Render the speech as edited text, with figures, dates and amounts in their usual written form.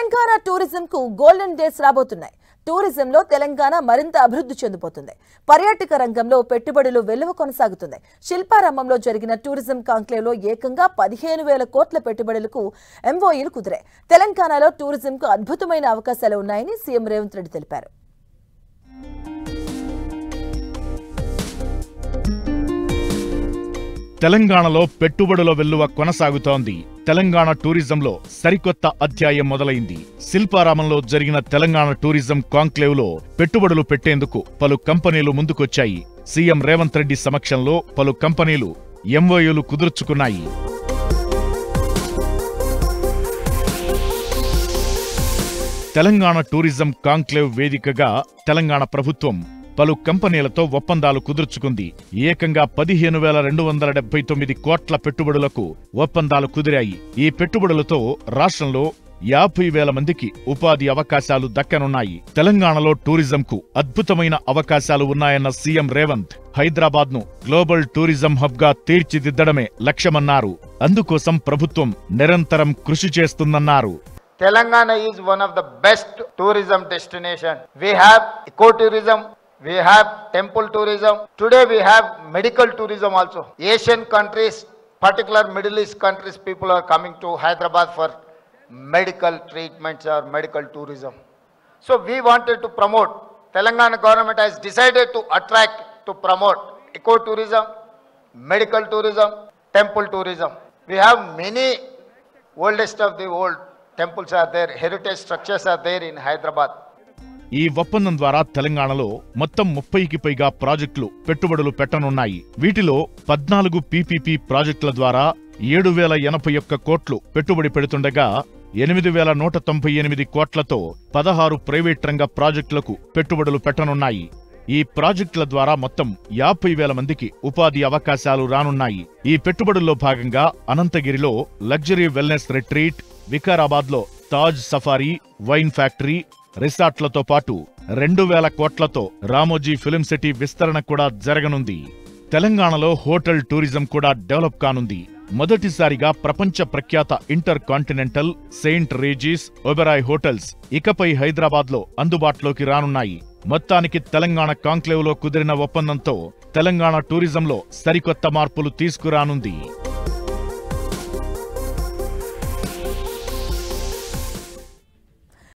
Telangana tourism కు golden days రాబోతున్నాయి. టూరిజంలో తెలంగాణ మరింత అభివృద్ధి చెందబోతుంది. పర్యాటక రంగంలో పెట్టుబడులు వెల్లువ కొనసాగుతుంది. శిల్పారామంలో జరిగిన టూరిజం కాంక్లేవ్లో ఏకంగా 15,000 కోట్ల పెట్టుబడులకు ఎంఓయూలు కుదిరాయి. తెలంగాణలో టూరిజంకు అద్భుతమైన అవకాశాలు ఉన్నాయని సీఎం రేవంత్ రెడ్డి తెలిపారు. తెలంగాణలో పెట్టుబడుల వెల్లువ కొనసాగుతోంది. తెలంగాణ టూరిజంలో సరికొత్త అధ్యాయం మొదలైంది. శిల్పారామంలో జరిగిన తెలంగాణ టూరిజం కాంక్లేవ్లో పెట్టుబడులు పెట్టేందుకు పలు కంపెనీలు ముందుకొచ్చాయి. సీఎం రేవంత్ రెడ్డి సమక్షంలో పలు కంపెనీలు ఎంఓయూలు కుదుర్చుకున్నాయి. తెలంగాణ టూరిజం కాంక్లేవ్ వేదికగా తెలంగాణ ప్రభుత్వం పలు కంపెనీలతో ఒప్పందాలు కుదుర్చుకుంది. ఏకంగా 15,279 కోట్ల పెట్టుబడులకు ఒప్పందాలు కుదిరాయి. ఈ పెట్టుబడులతో రాష్ట్రంలో 50,000 మందికి ఉపాధి అవకాశాలు దక్కనున్నాయి. తెలంగాణలో టూరిజంకు అద్భుతమైన అవకాశాలు ఉన్నాయన్న సీఎం రేవంత్ హైదరాబాద్ ను గ్లోబల్ టూరిజం హబ్ గా తీర్చిదిద్దడమే లక్ష్యమన్నారు. అందుకోసం ప్రభుత్వం నిరంతరం కృషి చేస్తుందన్నారు. Telangana is one of the best tourism destination. We have ecotourism, we have temple tourism. Today we have medical tourism also. Asian countries, particular Middle East countries, people are coming to Hyderabad for medical treatments or medical tourism. So we wanted to promote. Telangana government has decided to attract, to promote ecotourism, medical tourism, temple tourism. We have many oldest of the old temples are there, heritage structures are there in Hyderabad. ఈ ఒప్పందం ద్వారా తెలంగాణలో మొత్తం 30కి పైగా ప్రాజెక్టులు పెట్టుబడులు పెట్టనున్నాయి. వీటిలో 14 PPP ప్రాజెక్టుల ద్వారా 7,081 కోట్లు పెట్టుబడి పెడుతుండగా 8,198 కోట్లతో 16 ప్రైవేట్ రంగ ప్రాజెక్టులకు పెట్టుబడులు పెట్టనున్నాయి. ఈ ప్రాజెక్టుల ద్వారా మొత్తం 50,000 మందికి ఉపాధి అవకాశాలు రానున్నాయి. ఈ పెట్టుబడుల్లో భాగంగా అనంతగిరిలో లగ్జరీ వెల్నెస్ రిట్రీట్, వికారాబాద్లో తాజ్ సఫారీ, వైన్ ఫ్యాక్టరీ, రిసార్ట్లతో పాటు 2,000 కోట్లతో రామోజీ ఫిలిం సిటీ విస్తరణ కూడా జరగనుంది. తెలంగాణలో హోటల్ టూరిజం కూడా డెవలప్ కానుంది. మొదటిసారిగా ప్రపంచ ప్రఖ్యాత InterContinental, Saint Regis, Oberoi hotels ఇకపై హైదరాబాద్లో అందుబాటులోకి రానున్నాయి. మొత్తానికి తెలంగాణ కాంక్లేవ్లో కుదిరిన ఒప్పందంతో తెలంగాణ టూరిజంలో సరికొత్త మార్పులు తీసుకురానుంది.